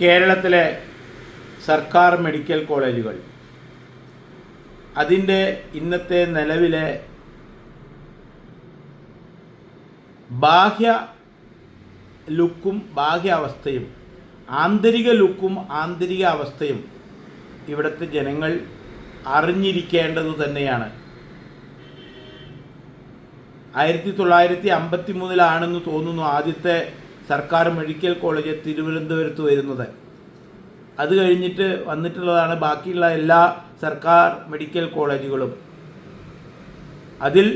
കേരളത്തിലെ സർക്കാർ മെഡിക്കൽ കോളേജുകൾ അതിൻ്റെ ഇന്നത്തെ നിലവിലെ ബാഹ്യ ലുക്കും ബാഹ്യാവസ്ഥയും ആന്തരിക ലുക്കും ആന്തരിക അവസ്ഥയും ഇവിടുത്തെ ജനങ്ങൾ അറിഞ്ഞിരിക്കേണ്ടത് തന്നെയാണ്. 1953 തോന്നുന്നു ആദ്യത്തെ സർക്കാർ മെഡിക്കൽ കോളേജ് തിരുവനന്തപുരത്ത് വരുന്നത്. അത് കഴിഞ്ഞിട്ട് വന്നിട്ടുള്ളതാണ് ബാക്കിയുള്ള എല്ലാ സർക്കാർ മെഡിക്കൽ കോളേജുകളും. അതിൽ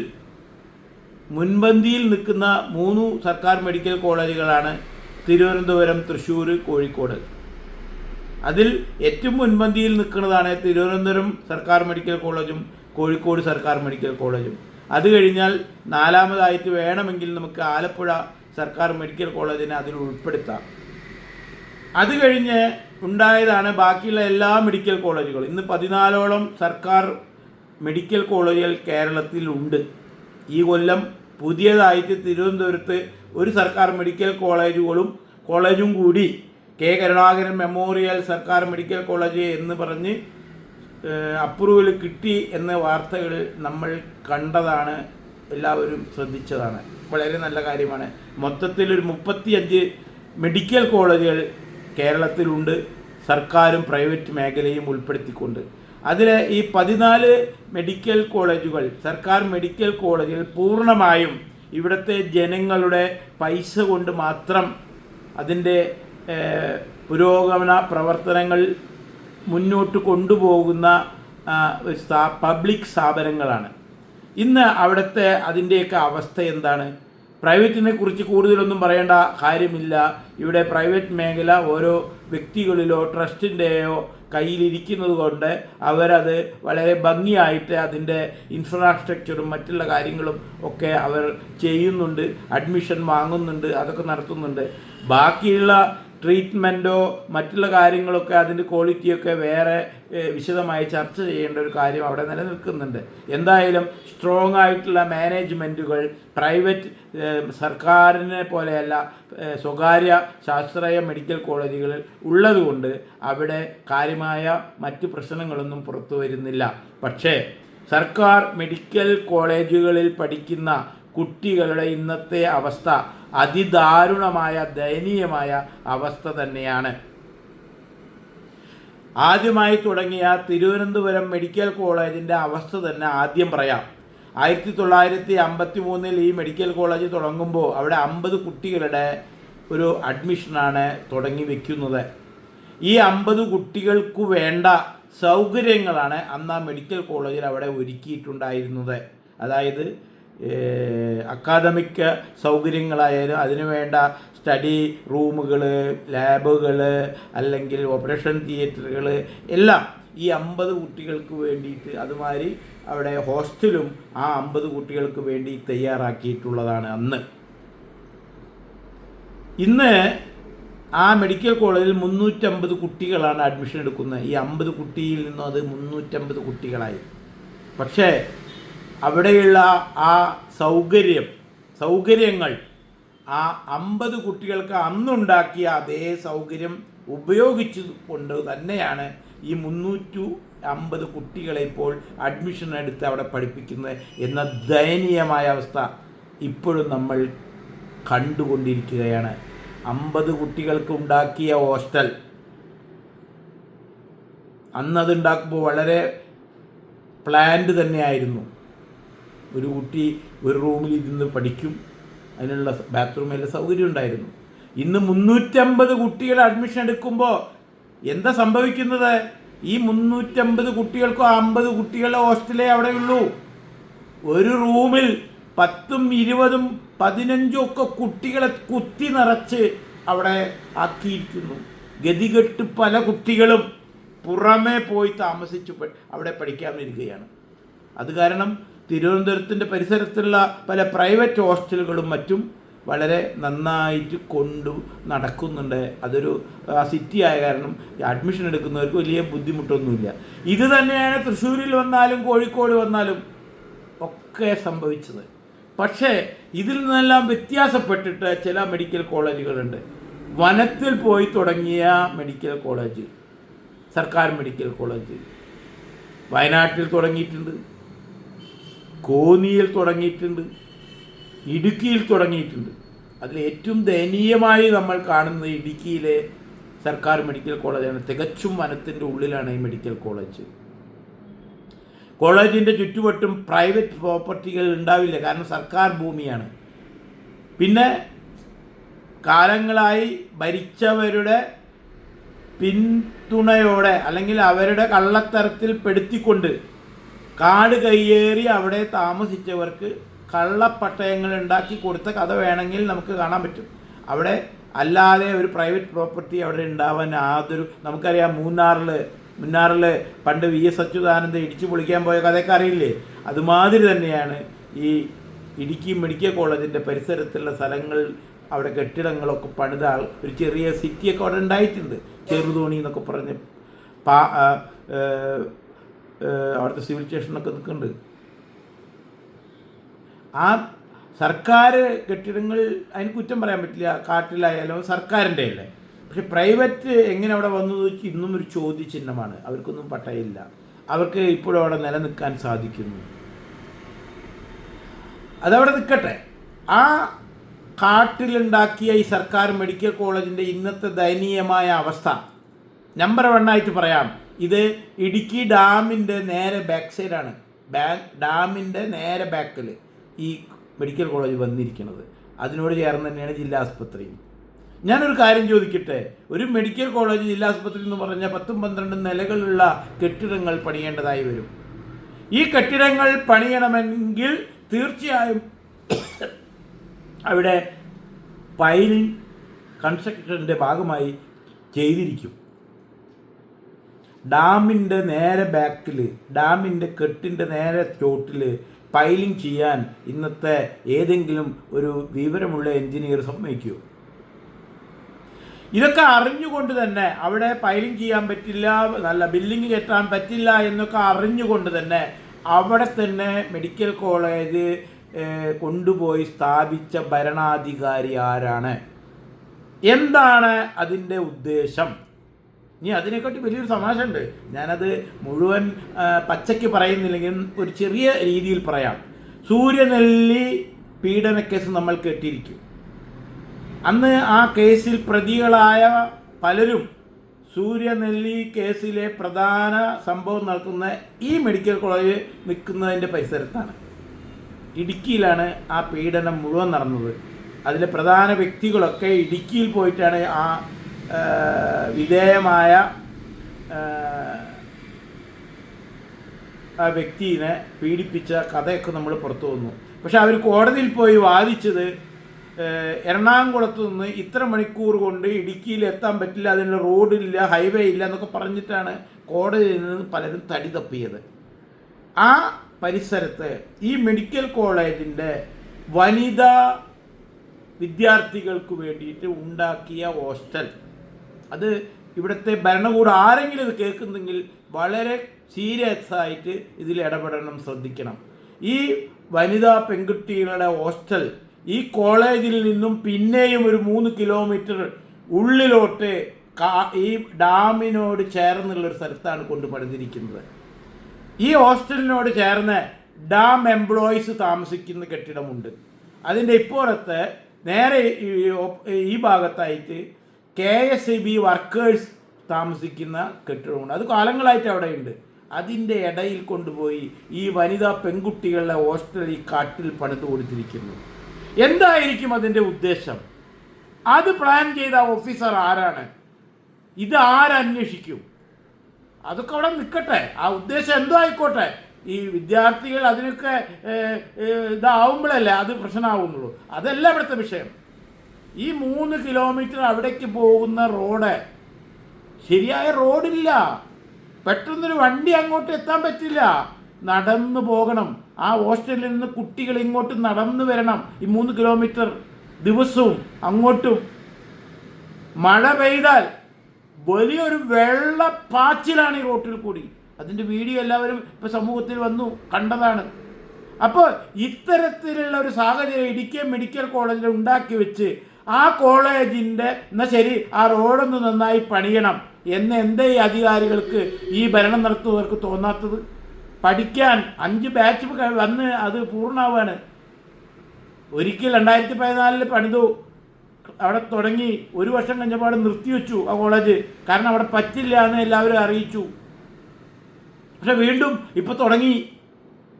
മുൻപന്തിയിൽ നിൽക്കുന്ന 3 സർക്കാർ മെഡിക്കൽ കോളേജുകളാണ് തിരുവനന്തപുരം, തൃശ്ശൂർ, കോഴിക്കോട്. അതിൽ ഏറ്റവും മുൻപന്തിയിൽ നിൽക്കുന്നതാണ് തിരുവനന്തപുരം സർക്കാർ മെഡിക്കൽ കോളേജും കോഴിക്കോട് സർക്കാർ മെഡിക്കൽ കോളേജും. അത് കഴിഞ്ഞാൽ 4ാമതായിട്ട് വേണമെങ്കിൽ നമുക്ക് ആലപ്പുഴ സർക്കാർ മെഡിക്കൽ കോളേജിനെ അതിൽ ഉൾപ്പെടുത്താം. അത് കഴിഞ്ഞ് ഉണ്ടായതാണ് ബാക്കിയുള്ള എല്ലാ മെഡിക്കൽ കോളേജുകളും. ഇന്ന് 14ഓളം സർക്കാർ മെഡിക്കൽ കോളേജുകൾ കേരളത്തിലുണ്ട്. ഈ കൊല്ലം പുതിയതായിട്ട് തിരുവനന്തപുരത്ത് ഒരു സർക്കാർ മെഡിക്കൽ കോളേജും കൂടി കെ കരുണാകരൻ മെമ്മോറിയൽ സർക്കാർ മെഡിക്കൽ കോളേജ് എന്ന് പറഞ്ഞ് അപ്രൂവൽ കിട്ടി എന്ന വാർത്തകൾ നമ്മൾ കണ്ടതാണ്, എല്ലാവരും ശ്രദ്ധിച്ചതാണ്. വളരെ നല്ല കാര്യമാണ്. മൊത്തത്തിൽ ഒരു 35 മെഡിക്കൽ കോളേജുകൾ കേരളത്തിലുണ്ട്, സർക്കാരും പ്രൈവറ്റ് മേഖലയും ഉൾപ്പെടുത്തിക്കൊണ്ട്. അതിൽ ഈ 14 മെഡിക്കൽ കോളേജുകൾ, സർക്കാർ മെഡിക്കൽ കോളേജുകൾ പൂർണ്ണമായും ഇവിടുത്തെ ജനങ്ങളുടെ പൈസ കൊണ്ട് മാത്രം അതിൻ്റെ പുരോഗമന പ്രവർത്തനങ്ങൾ മുന്നോട്ട് കൊണ്ടുപോകുന്ന പബ്ലിക് സ്ഥാപനങ്ങളാണ്. ഇന്ന് അവിടുത്തെ അതിൻ്റെയൊക്കെ അവസ്ഥ എന്താണ്? പ്രൈവറ്റിനെ കുറിച്ച് കൂടുതലൊന്നും പറയേണ്ട കാര്യമില്ല. ഇവിടെ പ്രൈവറ്റ് മേഖല ഓരോ വ്യക്തികളിലോ ട്രസ്റ്റിൻ്റെയോ കയ്യിലിരിക്കുന്നത് കൊണ്ട് അവരത് വളരെ ഭംഗിയായിട്ട് അതിൻ്റെ ഇൻഫ്രാസ്ട്രക്ചറും മറ്റുള്ള കാര്യങ്ങളും ഒക്കെ അവർ ചെയ്യുന്നുണ്ട്, അഡ്മിഷൻ വാങ്ങുന്നുണ്ട്, അതൊക്കെ നടത്തുന്നുണ്ട്. ബാക്കിയുള്ള ട്രീറ്റ്മെൻറ്റോ മറ്റുള്ള കാര്യങ്ങളൊക്കെ അതിൻ്റെ ക്വാളിറ്റിയൊക്കെ വേറെ വിശദമായി ചർച്ച ചെയ്യേണ്ട ഒരു കാര്യം അവിടെ നിലനിൽക്കുന്നുണ്ട്. എന്തായാലും സ്ട്രോങ് ആയിട്ടുള്ള മാനേജ്മെൻറ്റുകൾ പ്രൈവറ്റ് സർക്കാരിനെ പോലെയല്ല സ്വകാര്യ ശാസ്ത്രീയ മെഡിക്കൽ കോളേജുകളിൽ ഉള്ളതുകൊണ്ട് അവിടെ കാര്യമായ മറ്റ് പ്രശ്നങ്ങളൊന്നും പുറത്തു വരുന്നില്ല. പക്ഷേ സർക്കാർ മെഡിക്കൽ കോളേജുകളിൽ പഠിക്കുന്ന കുട്ടികളുടെ ഇന്നത്തെ അവസ്ഥ അതിദാരുണമായ ദയനീയമായ അവസ്ഥ തന്നെയാണ്. ആദ്യമായി തുടങ്ങിയ തിരുവനന്തപുരം മെഡിക്കൽ കോളേജിൻ്റെ അവസ്ഥ തന്നെ ആദ്യം പറയാം. 1953 ഈ മെഡിക്കൽ കോളേജ് തുടങ്ങുമ്പോൾ അവിടെ 50 കുട്ടികളുടെ ഒരു അഡ്മിഷനാണ് തുടങ്ങി വയ്ക്കുന്നത്. ഈ 50 കുട്ടികൾക്കു വേണ്ട സൗകര്യങ്ങളാണ് അന്ന് ആ മെഡിക്കൽ കോളേജിൽ അവിടെ ഒരുക്കിയിട്ടുണ്ടായിരുന്നത്. അതായത് അക്കാദമിക് സൗകര്യങ്ങളായാലും അതിനുവേണ്ട സ്റ്റഡി റൂമുകൾ, ലാബുകൾ, അല്ലെങ്കിൽ ഓപ്പറേഷൻ തിയേറ്ററുകൾ എല്ലാം ഈ 50 കുട്ടികൾക്ക് വേണ്ടിയിട്ട്, അതുമാതിരി അവിടെ ഹോസ്റ്റലും ആ 50 കുട്ടികൾക്ക് വേണ്ടി തയ്യാറാക്കിയിട്ടുള്ളതാണ് അന്ന്. ഇന്ന് ആ മെഡിക്കൽ കോളേജിൽ 350 കുട്ടികളാണ് അഡ്മിഷൻ എടുക്കുന്നത്. ഈ 50 കുട്ടിയിൽ നിന്നും അത് 350 കുട്ടികളായി. പക്ഷേ അവിടെയുള്ള ആ സൗകര്യങ്ങൾ ആ 50 കുട്ടികൾക്ക് അന്നുണ്ടാക്കിയ അതേ സൗകര്യം ഉപയോഗിച്ചു കൊണ്ട് തന്നെയാണ് ഈ 350 കുട്ടികളെ ഇപ്പോൾ അഡ്മിഷൻ എടുത്ത് അവിടെ പഠിപ്പിക്കുന്നത് എന്ന ദയനീയമായ അവസ്ഥ ഇപ്പോഴും നമ്മൾ കണ്ടുകൊണ്ടിരിക്കുകയാണ്. 50 കുട്ടികൾക്ക് ഉണ്ടാക്കിയ ഹോസ്റ്റൽ അന്നതുണ്ടാക്കുമ്പോൾ വളരെ പ്ലാൻഡ് തന്നെയായിരുന്നു. ഒരു കുട്ടി ഒരു റൂമിൽ ഇരുന്ന് പഠിക്കും, അതിനുള്ള ബാത്റൂമിലെ സൗകര്യം ഉണ്ടായിരുന്നു. ഇന്ന് 350 കുട്ടികൾ അഡ്മിഷൻ എടുക്കുമ്പോൾ എന്താ സംഭവിക്കുന്നത്? ഈ 350 കുട്ടികൾക്കോ 50 കുട്ടികളുടെ ഹോസ്റ്റലേ അവിടെയുള്ളൂ. ഒരു റൂമിൽ 10ഉം 20ഉം 15ഉം ഒക്കെ കുട്ടികളെ കുത്തി നിറച്ച് അവിടെ ആക്കിയിരിക്കുന്നു. ഗതികെട്ട് പല കുട്ടികളും പുറമേ പോയി താമസിച്ച് അവിടെ പഠിക്കാനിരിക്കുകയാണ്. അത് കാരണം തിരുവനന്തപുരത്തിൻ്റെ പരിസരത്തുള്ള പല പ്രൈവറ്റ് ഹോസ്റ്റലുകളും മറ്റും വളരെ നന്നായിട്ട് കൊണ്ടു നടക്കുന്നുണ്ട്. അതൊരു സിറ്റി ആയ കാരണം അഡ്മിഷൻ എടുക്കുന്നവർക്ക് വലിയ ബുദ്ധിമുട്ടൊന്നുമില്ല. ഇത് തന്നെയാണ് തൃശ്ശൂരിൽ വന്നാലും കോഴിക്കോട് വന്നാലും ഒക്കെ സംഭവിച്ചത്. പക്ഷേ ഇതിൽ നിന്നെല്ലാം വ്യത്യാസപ്പെട്ടിട്ട് ചില മെഡിക്കൽ കോളേജുകളുണ്ട്. വനത്തിൽ പോയി തുടങ്ങിയ മെഡിക്കൽ കോളേജ്, സർക്കാർ മെഡിക്കൽ കോളേജ് വയനാട്ടിൽ തുടങ്ങിയിട്ടുണ്ട്, കോന്നിയിൽ തുടങ്ങിയിട്ടുണ്ട്, ഇടുക്കിയിൽ തുടങ്ങിയിട്ടുണ്ട്. അതിൽ ഏറ്റവും ദയനീയമായി നമ്മൾ കാണുന്നത് ഇടുക്കിയിലെ സർക്കാർ മെഡിക്കൽ കോളേജാണ്. തികച്ചും വനത്തിൻ്റെ ഉള്ളിലാണ് ഈ മെഡിക്കൽ കോളേജ്. കോളേജിൻ്റെ ചുറ്റുവട്ടും പ്രൈവറ്റ് പ്രോപ്പർട്ടികൾ ഉണ്ടാവില്ല, കാരണം സർക്കാർ ഭൂമിയാണ്. പിന്നെ കാലങ്ങളായി ഭരിച്ചവരുടെ പിന്തുണയോടെ അല്ലെങ്കിൽ അവരുടെ കള്ളത്തരത്തിൽ പെടുത്തിക്കൊണ്ട് കാട് കയ്യേറി അവിടെ താമസിച്ചവർക്ക് കള്ളപ്പട്ടയങ്ങൾ ഉണ്ടാക്കി കൊടുത്ത കഥ വേണമെങ്കിൽ നമുക്ക് കാണാൻ പറ്റും. അവിടെ അല്ലാതെ ഒരു പ്രൈവറ്റ് പ്രോപ്പർട്ടി അവിടെ ഉണ്ടാവാൻ യാതൊരു, നമുക്കറിയാം മുന്നാറിൽ പണ്ട് VS അച്യുതാനന്ദൻ ഇടിച്ചു പൊളിക്കാൻ പോയ കഥയൊക്കെ അറിയില്ലേ? അതുമാതിരി തന്നെയാണ് ഈ ഇടുക്കി മെഡിക്കൽ കോളേജിൻ്റെ പരിസരത്തുള്ള സ്ഥലങ്ങൾ, അവിടെ കെട്ടിടങ്ങളൊക്കെ പണിത ഒരു ചെറിയ സിറ്റിയൊക്കെ അവിടെ ഉണ്ടായിട്ടുണ്ട്. ചെറുതോണി എന്നൊക്കെ പറഞ്ഞ് അവിടുത്തെ സിവിൽ സ്റ്റേഷനൊക്കെ നിൽക്കുന്നുണ്ട്. ആ സർക്കാർ കെട്ടിടങ്ങൾ അതിന് കുറ്റം പറയാൻ പറ്റില്ല, കാട്ടിലായാലും സർക്കാരിൻ്റെ അല്ലേ. പക്ഷെ പ്രൈവറ്റ് എങ്ങനെ അവിടെ വന്നത് വെച്ച് ഇന്നും ഒരു ചോദ്യചിഹ്നമാണ്. അവർക്കൊന്നും പട്ടയില്ല, അവർക്ക് ഇപ്പോഴും അവിടെ നിലനിൽക്കാൻ സാധിക്കുന്നു. അതവിടെ നിൽക്കട്ടെ. ആ കാട്ടിലുണ്ടാക്കിയ ഈ സർക്കാർ മെഡിക്കൽ കോളേജിൻ്റെ ഇന്നത്തെ ദയനീയമായ അവസ്ഥ നമ്പർ 1 പറയാം. ഇത് ഇടുക്കി ഡാമിൻ്റെ നേരെ ബാക്ക് സൈഡാണ്. ഡാമിൻ്റെ നേരെ ബാക്കിൽ ഈ മെഡിക്കൽ കോളേജ് വന്നിരിക്കുന്നത്. അതിനോട് ചേർന്ന് തന്നെയാണ് ജില്ലാ ആസ്പത്രിയും. ഞാനൊരു കാര്യം ചോദിക്കട്ടെ, ഒരു മെഡിക്കൽ കോളേജ് ജില്ലാ ആസ്പത്രി എന്ന് പറഞ്ഞാൽ 10-12 നിലകളുള്ള കെട്ടിടങ്ങൾ പണിയേണ്ടതായി വരും. ഈ കെട്ടിടങ്ങൾ പണിയണമെങ്കിൽ തീർച്ചയായും അവിടെ പൈലിംഗ് കൺസ്ട്രക്ഷൻ്റെ ഭാഗമായി ചെയ്തിരിക്കും. ഡാമിൻ്റെ നേരെ ബാക്കിൽ, ഡാമിൻ്റെ കെട്ടിൻ്റെ നേരെ ചോട്ടിൽ പൈലിംഗ് ചെയ്യാൻ ഇന്നത്തെ ഏതെങ്കിലും ഒരു വിവരമുള്ള എൻജിനീയർ സമ്മതിക്കുമോ? ഇതൊക്കെ അറിഞ്ഞുകൊണ്ട് തന്നെ അവിടെ പൈലിംഗ് ചെയ്യാൻ പറ്റില്ല, നല്ല ബില്ലിംഗ് കെട്ടാൻ പറ്റില്ല എന്നൊക്കെ അറിഞ്ഞുകൊണ്ട് തന്നെ അവിടെ തന്നെ മെഡിക്കൽ കോളേജ് കൊണ്ടുപോയി സ്ഥാപിച്ച ഭരണാധികാരി ആരാണ്? എന്താണ് അതിൻ്റെ ഉദ്ദേശം? ഇനി അതിനെക്കാട്ടി വലിയൊരു തമാശ ഉണ്ട്. ഞാനത് മുഴുവൻ പച്ചയ്ക്ക് പറയുന്നില്ലെങ്കിൽ ഒരു ചെറിയ രീതിയിൽ പറയാം. സൂര്യനെല്ലി പീഡനക്കേസ് നമ്മൾ കേട്ടിരിക്കും. അന്ന് ആ കേസിൽ പ്രതികളായ പലരും സൂര്യനെല്ലി കേസിലെ പ്രധാന സംഭവം നടത്തുന്ന ഈ മെഡിക്കൽ കോളേജ് നിൽക്കുന്നതിൻ്റെ പരിസരത്താണ്. ഇടുക്കിയിലാണ് ആ പീഡനം മുഴുവൻ നടന്നത്. അതിലെ പ്രധാന വ്യക്തികളൊക്കെ ഇടുക്കിയിൽ പോയിട്ടാണ് ആ വിധേയമായ ആ വ്യക്തിയെ പീഡിപ്പിച്ച കഥയൊക്കെ നമ്മൾ പുറത്തു വന്നു. പക്ഷെ അവർ കോടതിയിൽ പോയി വാദിച്ചത് എറണാകുളത്ത് നിന്ന് ഇത്ര മണിക്കൂർ കൊണ്ട് ഇടുക്കിയിൽ എത്താൻ പറ്റില്ല, അതിനുള്ള റോഡില്ല, ഹൈവേ ഇല്ല എന്നൊക്കെ പറഞ്ഞിട്ടാണ് കോടതിയിൽ നിന്ന് പലരും തടി തപ്പിയത്. ആ പരിസരത്ത് ഈ മെഡിക്കൽ കോളേജിൻ്റെ വനിതാ വിദ്യാർത്ഥികൾക്ക് വേണ്ടിയിട്ട് ഉണ്ടാക്കിയ ഹോസ്റ്റൽ, അത് ഇവിടുത്തെ ഭരണകൂടം ആരെങ്കിലും ഇത് കേൾക്കുന്നെങ്കിൽ വളരെ സീരിയസ് ആയിട്ട് ഇതിൽ ഇടപെടണം, ശ്രദ്ധിക്കണം. ഈ വനിതാ പെൺകുട്ടികളുടെ ഹോസ്റ്റൽ ഈ കോളേജിൽ നിന്നും പിന്നെയും ഒരു 3 കിലോമീറ്റർ ഉള്ളിലോട്ട് ഈ ഡാമിനോട് ചേർന്നുള്ളൊരു സ്ഥലത്താണ് കൊണ്ട് പണിതിരിക്കുന്നത്. ഈ ഹോസ്റ്റലിനോട് ചേർന്ന് ഡാം എംപ്ലോയീസ് താമസിക്കുന്ന കെട്ടിടമുണ്ട്. അതിൻ്റെ ഇപ്പുറത്ത് നേരെ ഈ ഭാഗത്തായിട്ട് KSEB വർക്കേഴ്സ് താമസിക്കുന്ന കെട്ടിടമുണ്ട്. അത് കാലങ്ങളായിട്ട് അവിടെയുണ്ട്. അതിൻ്റെ ഇടയിൽ കൊണ്ടുപോയി ഈ വനിതാ പെൺകുട്ടികളുടെ ഹോസ്റ്റൽ ഈ കാട്ടിൽ പണിത് കൊടുത്തിരിക്കുന്നു. എന്തായിരിക്കും അതിൻ്റെ ഉദ്ദേശം? അത് പ്ലാൻ ചെയ്ത ഓഫീസർ ആരാണ്? ഇത് ആരന്വേഷിക്കും? അതൊക്കെ അവിടെ നിൽക്കട്ടെ, ആ ഉദ്ദേശം എന്തോ ആയിക്കോട്ടെ. ഈ വിദ്യാർത്ഥികൾ അതിനൊക്കെ ഇതാവുമ്പോഴല്ലേ അത് പ്രശ്നമാവുന്നുള്ളൂ. അതല്ല ഇവിടുത്തെ വിഷയം. ഈ 3 കിലോമീറ്റർ അവിടേക്ക് പോകുന്ന റോഡ് ശരിയായ റോഡില്ല. പെട്ടെന്നൊരു വണ്ടി അങ്ങോട്ട് എത്താൻ പറ്റില്ല, നടന്നു പോകണം. ആ ഹോസ്റ്റലിൽ നിന്ന് കുട്ടികൾ ഇങ്ങോട്ട് നടന്നു വരണം ഈ 3 കിലോമീറ്റർ ദിവസവും. അങ്ങോട്ടും മഴ പെയ്താൽ വലിയൊരു വെള്ളപ്പാച്ചിലാണ് ഈ റോട്ടിൽ കൂടി. അതിൻ്റെ വീഡിയോ എല്ലാവരും ഇപ്പോൾ സമൂഹത്തിൽ വന്നു കണ്ടതാണ്. അപ്പോൾ ഇത്തരത്തിലുള്ള ഒരു സാഹചര്യം ഇടുക്കി മെഡിക്കൽ കോളേജിൽ ഉണ്ടാക്കി വെച്ച് ആ കോളേജിൻ്റെ എന്നാൽ ശരി ആ റോഡൊന്ന് നന്നായി പണിയണം എന്ന് എന്തേ ഈ അധികാരികൾക്ക് ഈ ഭരണം നടത്തുന്നവർക്ക് തോന്നാത്തത്? പഠിക്കാൻ 5 ബാച്ച് വന്ന് അത് പൂർണ്ണമാവാണ്. ഒരിക്കൽ 2014 പണിതു, അവിടെ തുടങ്ങി 1 വർഷം കഴിഞ്ഞപ്പോൾ നിർത്തിവെച്ചു ആ കോളേജ്. കാരണം അവിടെ പറ്റില്ല എന്ന് എല്ലാവരും അറിയിച്ചു. പക്ഷെ വീണ്ടും ഇപ്പോൾ തുടങ്ങി.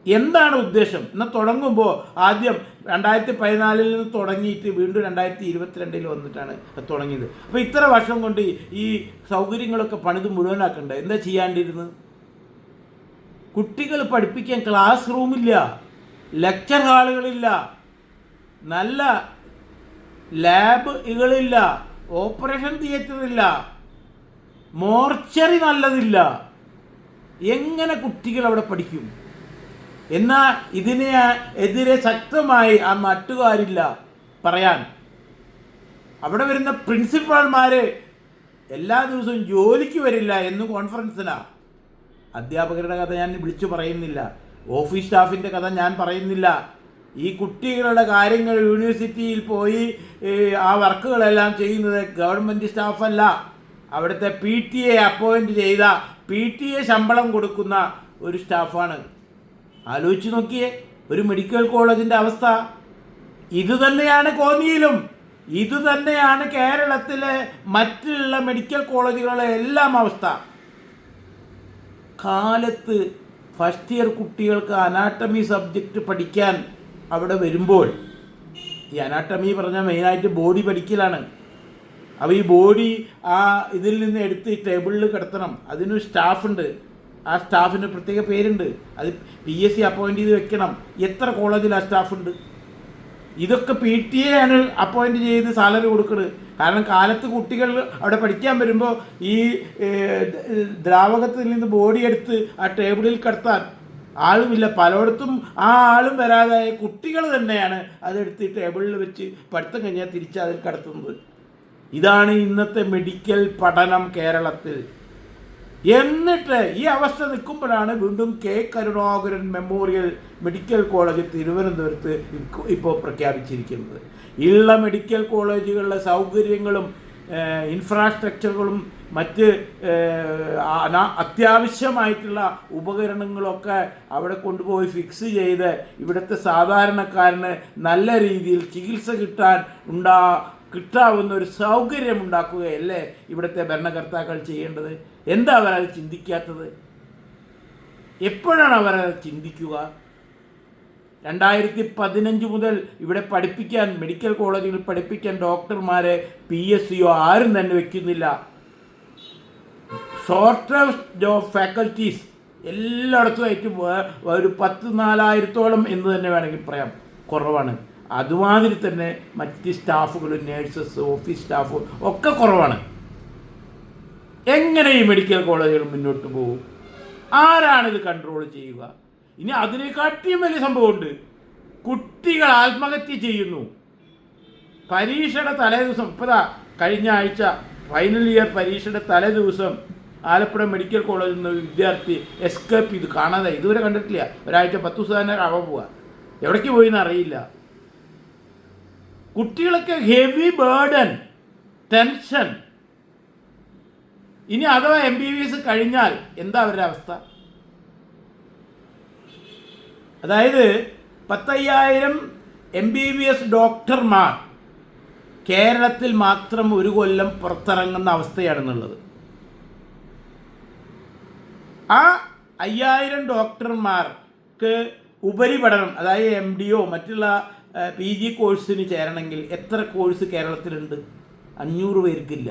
എന്താണ് ഉദ്ദേശം? എന്നാൽ തുടങ്ങുമ്പോൾ ആദ്യം 2014 നിന്ന് തുടങ്ങിയിട്ട് വീണ്ടും 2022 വന്നിട്ടാണ് തുടങ്ങിയത്. അപ്പോൾ ഇത്ര വർഷം കൊണ്ട് ഈ സൗകര്യങ്ങളൊക്കെ പണിത് മുഴുവനാക്കണ്ടേ? എന്താ ചെയ്യാണ്ടിരുന്നത്? കുട്ടികൾ പഠിപ്പിക്കാൻ ക്ലാസ് റൂമില്ല, ലെക്ചർ ഹാളുകളില്ല, നല്ല ലാബുകളില്ല, ഓപ്പറേഷൻ തിയേറ്ററില്ല, മോർച്ചറി നല്ലതില്ല. എങ്ങനെ കുട്ടികൾ അവിടെ പഠിക്കും? എന്നാൽ ഇതിനെ എതിരെ ശക്തമായി ആ നാട്ടുകാരില്ല പറയാൻ. അവിടെ വരുന്ന പ്രിൻസിപ്പാൾമാർ എല്ലാ ദിവസവും ജോലിക്ക് വരില്ല എന്ന് കോൺഫറൻസിലാണ്. അധ്യാപകരുടെ കഥ ഞാൻ വിളിച്ചു പറയുന്നില്ല, ഓഫീസ് സ്റ്റാഫിൻ്റെ കഥ ഞാൻ പറയുന്നില്ല. ഈ കുട്ടികളുടെ കാര്യങ്ങൾ യൂണിവേഴ്സിറ്റിയിൽ പോയി ആ വർക്കുകളെല്ലാം ചെയ്യുന്നത് ഗവൺമെൻറ് സ്റ്റാഫല്ല, അവിടുത്തെ PTA അപ്പോയിൻറ്റ് ചെയ്ത PTA ശമ്പളം കൊടുക്കുന്ന ഒരു സ്റ്റാഫാണ്. ആലോചിച്ച് നോക്കിയേ ഒരു മെഡിക്കൽ കോളേജിൻ്റെ അവസ്ഥ. ഇതുതന്നെയാണ് കോന്നിയിലും, ഇതുതന്നെയാണ് കേരളത്തിലെ മറ്റുള്ള മെഡിക്കൽ കോളേജുകളുടെ എല്ലാം അവസ്ഥ. കാലത്ത് ഫസ്റ്റ് ഇയർ കുട്ടികൾക്ക് അനാട്ടമി സബ്ജക്റ്റ് പഠിക്കാൻ അവിടെ വരുമ്പോൾ, ഈ അനാട്ടമി പറഞ്ഞാൽ മെയിനായിട്ട് ബോഡി പഠിക്കലാണ്. അപ്പോൾ ഈ ബോഡി ഇതിൽ നിന്ന് എടുത്ത് ടേബിളിൽ കിടത്തണം. അതിനൊരു സ്റ്റാഫുണ്ട്, ആ സ്റ്റാഫിന് പ്രത്യേക പേരുണ്ട്. അത് PSC അപ്പോയിൻ്റ് ചെയ്ത് വെക്കണം. എത്ര കോളേജിൽ ആ സ്റ്റാഫുണ്ട്? ഇതൊക്കെ PTA ആണ് അപ്പോയിൻ്റ് ചെയ്ത് സാലറി കൊടുക്കുന്നത്. കാരണം കാലത്ത് കുട്ടികൾ അവിടെ പഠിക്കാൻ വരുമ്പോൾ ഈ ദ്രാവകത്തിൽ നിന്ന് ബോഡി എടുത്ത് ആ ടേബിളിൽ കിടത്താൻ ആളുമില്ല. പലയിടത്തും ആ ആളും വരാതെ കുട്ടികൾ തന്നെയാണ് അതെടുത്ത് ടേബിളിൽ വെച്ച് പഠിത്തം കഴിഞ്ഞാൽ തിരിച്ച് അതിൽ കിടത്തുന്നത്. ഇതാണ് ഇന്നത്തെ മെഡിക്കൽ പഠനം കേരളത്തിൽ. എന്നിട്ട് ഈ അവസ്ഥ നിൽക്കുമ്പോഴാണ് വീണ്ടും K. Karunakaran memorial medical college തിരുവനന്തപുരത്ത് ഇപ്പോൾ പ്രഖ്യാപിച്ചിരിക്കുന്നത്. ഉള്ള മെഡിക്കൽ കോളേജുകളിലെ സൗകര്യങ്ങളും ഇൻഫ്രാസ്ട്രക്ചറുകളും മറ്റ് അത്യാവശ്യമായിട്ടുള്ള ഉപകരണങ്ങളൊക്കെ അവിടെ കൊണ്ടുപോയി ഫിക്സ് ചെയ്ത് ഇവിടുത്തെ സാധാരണക്കാരന് നല്ല രീതിയിൽ ചികിത്സ കിട്ടാവുന്ന ഒരു സൗകര്യം ഉണ്ടാക്കുകയല്ലേ ഇവിടുത്തെ ഭരണകർത്താക്കൾ ചെയ്യേണ്ടത്? എന്താ അവരത് ചിന്തിക്കാത്തത്? എപ്പോഴാണ് അവരത് ചിന്തിക്കുക? 2015 മുതൽ ഇവിടെ പഠിപ്പിക്കാൻ, മെഡിക്കൽ കോളേജുകളിൽ പഠിപ്പിക്കാൻ ഡോക്ടർമാരെ PSCയോ ആരും തന്നെ വയ്ക്കുന്നില്ല. ഷോർട്ടേജ് ഓഫ് ഫാക്കൽറ്റീസ് എല്ലായിടത്തുമായിട്ട് ഒരു 14,000-ഓളം എന്ന് തന്നെ വേണമെങ്കിൽ പറയാം, കുറവാണ്. അതുമാതിരി തന്നെ മറ്റ് സ്റ്റാഫുകളും നേഴ്സസ്, ഓഫീസ് സ്റ്റാഫ് ഒക്കെ കുറവാണ്. എങ്ങനെ ഈ മെഡിക്കൽ കോളേജുകൾ മുന്നോട്ട് പോകും? ആരാണിത് കൺട്രോൾ ചെയ്യുക? ഇനി അതിനെക്കാട്ടിയും വലിയ സംഭവമുണ്ട്. കുട്ടികൾ ആത്മഹത്യ ചെയ്യുന്നു. പരീക്ഷയുടെ തലേദിവസം, ഇപ്പോഴാ കഴിഞ്ഞ ആഴ്ച ഫൈനൽ ഇയർ പരീക്ഷയുടെ തലേദിവസം ആലപ്പുഴ മെഡിക്കൽ കോളേജിൽ നിന്ന് വിദ്യാർത്ഥി എസ്കേപ്പ് ചെയ്ത് കാണാതെ, ഇതുവരെ കണ്ടിട്ടില്ല. ഒരാഴ്ച 10 ദിവസം തന്നെ ആവാൻ പോവുക. എവിടേക്ക് പോയിന്ന് അറിയില്ല. കുട്ടികളൊക്കെ ഹെവി ബേർഡൻ, ടെൻഷൻ. ഇനി അഥവാ MBBS കഴിഞ്ഞാൽ എന്താ അവരുടെ അവസ്ഥ? അതായത് 10,000 MBBS ഡോക്ടർമാർ കേരളത്തിൽ മാത്രം ഒരു കൊല്ലം പുറത്തിറങ്ങുന്ന അവസ്ഥയാണെന്നുള്ളത്. ആ 5,000 ഡോക്ടർമാർക്ക് ഉപരിപഠനം, അതായത് MDയോ മറ്റുള്ള PG കോഴ്സിന് ചേരണമെങ്കിൽ എത്ര കോഴ്സ് കേരളത്തിലുണ്ട്? 500 പേർക്കില്ല.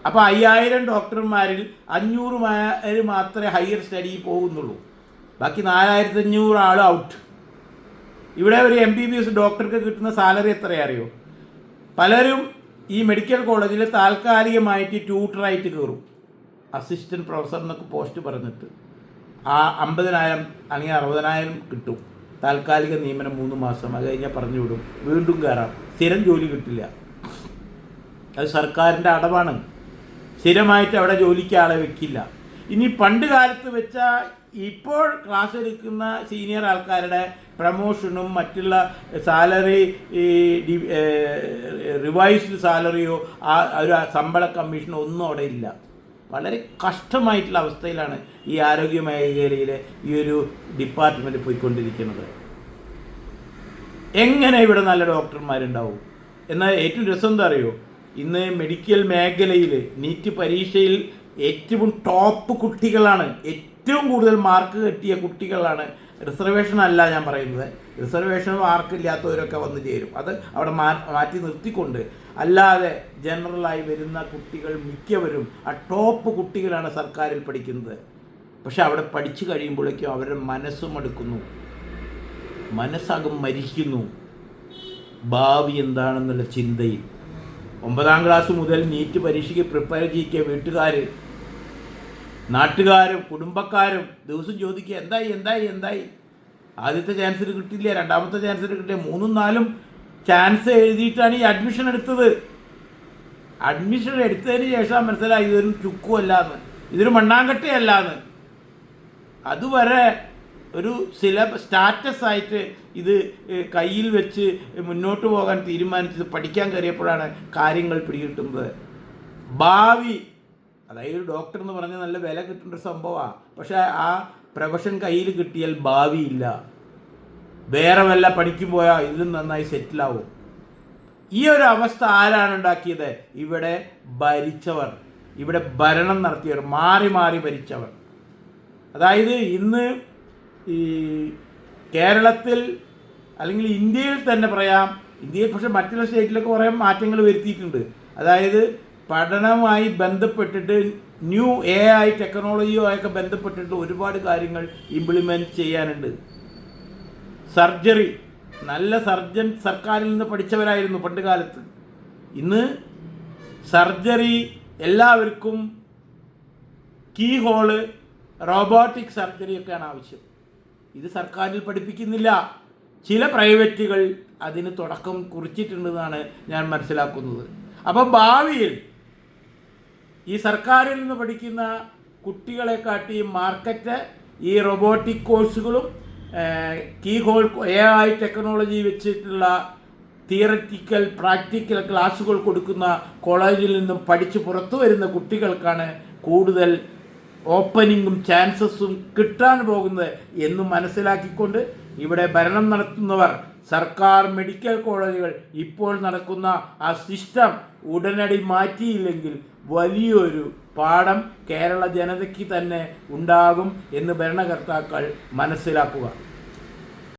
അപ്പോൾ 5,000 ഡോക്ടർമാരിൽ 500 പേര് മാത്രമേ ഹയർ സ്റ്റഡി പോകുന്നുള്ളൂ. ബാക്കി 4,500 ആൾ ഔട്ട്. ഇവിടെ ഒരു MBBS ഡോക്ടർക്ക് കിട്ടുന്ന സാലറി എത്രയാണ് അറിയോ? പലരും ഈ മെഡിക്കൽ കോളേജിൽ താൽക്കാലികമായിട്ട് ട്യൂട്ടറായിട്ട് കയറും, അസിസ്റ്റൻറ്റ് പ്രൊഫസർ എന്നൊക്കെ പോസ്റ്റ് പറഞ്ഞിട്ട്. ആ 50,000 അല്ലെങ്കിൽ 60,000 കിട്ടും. താൽക്കാലിക നിയമനം 3 മാസം, അത് കഴിഞ്ഞാൽ പറഞ്ഞു വിടും, വീണ്ടും കയറാം. സ്ഥിരം ജോലി കിട്ടില്ല. അത് സർക്കാരിൻ്റെ അടവാണ്. സ്ഥിരമായിട്ട് അവിടെ ജോലിക്ക് ആളെ വെക്കില്ല. ഇനി പണ്ട് കാലത്ത് വെച്ച ഇപ്പോൾ ക്ലാസ് എടുക്കുന്ന സീനിയർ ആൾക്കാരുടെ പ്രമോഷനും മറ്റുള്ള സാലറി റിവൈസ്ഡ് സാലറിയോ ഒരു ശമ്പള കമ്മീഷനോ ഒന്നും അവിടെ ഇല്ല. വളരെ കഷ്ടമായിട്ടുള്ള അവസ്ഥയിലാണ് ഈ ആരോഗ്യ മേഖലയിലെ ഈ ഒരു ഡിപ്പാർട്ട്മെൻറ്റ് പോയിക്കൊണ്ടിരിക്കുന്നത്. എങ്ങനെ ഇവിടെ നല്ല ഡോക്ടർമാരുണ്ടാവും? എന്നാൽ ഏറ്റവും രസം എന്താ അറിയോ, ഇന്ന് മെഡിക്കൽ മേഖലയിൽ നീറ്റ് പരീക്ഷയിൽ ഏറ്റവും ടോപ്പ് കുട്ടികളാണ്, ഏറ്റവും കൂടുതൽ മാർക്ക് കിട്ടിയ കുട്ടികളാണ്. റിസർവേഷൻ അല്ല ഞാൻ പറയുന്നത്, റിസർവേഷൻ മാർക്കില്ലാത്തവരൊക്കെ വന്നു ചേരും, അത് അവിടെ മാറ്റി നിർത്തിക്കൊണ്ട്. അല്ലാതെ ജനറലായി വരുന്ന കുട്ടികൾ മിക്കവരും ആ ടോപ്പ് കുട്ടികളാണ് സർക്കാരിൽ പഠിക്കുന്നത്. പക്ഷെ അവിടെ പഠിച്ചു കഴിയുമ്പോഴേക്കും അവരുടെ മനസ്സും മടുക്കുന്നു, മനസ്സാകും മരിക്കുന്നു, ഭാവി എന്താണെന്നുള്ള ചിന്തയിൽ. 9ാം ക്ലാസ് മുതൽ നീറ്റ് പരീക്ഷയ്ക്ക് പ്രിപ്പയർ ചെയ്യിക്കുക വീട്ടുകാർ, നാട്ടുകാരും കുടുംബക്കാരും ദിവസം ചോദിക്കുക എന്തായി. ആദ്യത്തെ ചാൻസിൽ കിട്ടില്ല, രണ്ടാമത്തെ ചാൻസിൽ കിട്ടില്ല, 3ഉം 4ഉം ചാൻസ് എഴുതിയിട്ടാണ് ഈ അഡ്മിഷൻ എടുത്തത്. അഡ്മിഷൻ എടുത്തതിന് ശേഷം മനസ്സിലായി ഇതൊരു ചുക്കുമല്ലാന്ന്, ഇതൊരു മണ്ണാങ്കട്ടയല്ലാന്ന്. അതുവരെ ഒരു സ്റ്റാറ്റസ് ആയിട്ട് ഇത് കയ്യിൽ വെച്ച് മുന്നോട്ട് പോകാൻ തീരുമാനിച്ചത് പഠിക്കാൻ കയറിയപ്പോഴാണ് കാര്യങ്ങൾ പിടികിട്ടുന്നത്. ഭാവി, അതായത് ഒരു ഡോക്ടർ എന്ന് പറഞ്ഞാൽ നല്ല വില കിട്ടേണ്ട ഒരു സംഭവമാണ്. പക്ഷേ ആ പ്രൊഫഷൻ കയ്യിൽ കിട്ടിയാൽ ഭാവിയില്ല. വേറെ വല്ല പണിക്കും പോയാൽ ഇതിലും നന്നായി സെറ്റിലാവും. ഈ ഒരു അവസ്ഥ ആരാണ് ഉണ്ടാക്കിയത്? ഇവിടെ ഭരിച്ചവർ, ഇവിടെ ഭരണം നടത്തിയവർ, മാറി മാറി ഭരിച്ചവർ. അതായത് ഇന്ന് ഈ കേരളത്തിൽ അല്ലെങ്കിൽ ഇന്ത്യയിൽ തന്നെ പറയാം, ഇന്ത്യയിൽ പക്ഷേ മറ്റുള്ള സ്റ്റേറ്റിലൊക്കെ കുറേ മാറ്റങ്ങൾ വരുത്തിയിട്ടുണ്ട്. അതായത് പഠനവുമായി ബന്ധപ്പെട്ടിട്ട് ന്യൂ AI ടെക്നോളജിയുമായൊക്കെ ബന്ധപ്പെട്ടിട്ട് ഒരുപാട് കാര്യങ്ങൾ ഇംപ്ലിമെൻറ്റ് ചെയ്യാനുണ്ട്. സർജറി, നല്ല സർജൻ സർക്കാരിൽ നിന്ന് പഠിച്ചവരായിരുന്നു പണ്ട് കാലത്ത്. ഇന്ന് സർജറി എല്ലാവർക്കും കീ ഹോള്, റോബോട്ടിക് സർജറിയൊക്കെയാണ് ആവശ്യം. ഇത് സർക്കാരിൽ പഠിപ്പിക്കുന്നില്ല. ചില പ്രൈവറ്റുകൾ അതിന് തുടക്കം കുറിച്ചിട്ടുണ്ടെന്നാണ് ഞാൻ മനസ്സിലാക്കുന്നത്. അപ്പം ഭാവിയിൽ ഈ സർക്കാരിൽ നിന്ന് പഠിക്കുന്ന കുട്ടികളെക്കാട്ടി മാർക്കറ്റ് ഈ റോബോട്ടിക് കോഴ്സുകളും കീ ഹോൾ AI ടെക്നോളജി വെച്ചിട്ടുള്ള തിയററ്റിക്കൽ പ്രാക്ടിക്കൽ ക്ലാസ്സുകൾ കൊടുക്കുന്ന കോളേജിൽ നിന്നും പഠിച്ച് പുറത്തു വരുന്ന കുട്ടികൾക്കാണ് കൂടുതൽ ഓപ്പണിങ്ങും ചാൻസസും കിട്ടാൻ പോകുന്നത് എന്ന് മനസ്സിലാക്കിക്കൊണ്ട് ഇവിടെ ഭരണം നടത്തുന്നവർ സർക്കാർ മെഡിക്കൽ കോളേജുകൾ ഇപ്പോൾ നടക്കുന്ന ആ സിസ്റ്റം ഉടനടി മാറ്റിയില്ലെങ്കിൽ വലിയൊരു പാഠം കേരള ജനതയ്ക്ക് തന്നെ ഉണ്ടാകും എന്ന് ഭരണകർത്താക്കൾ മനസ്സിലാക്കുക.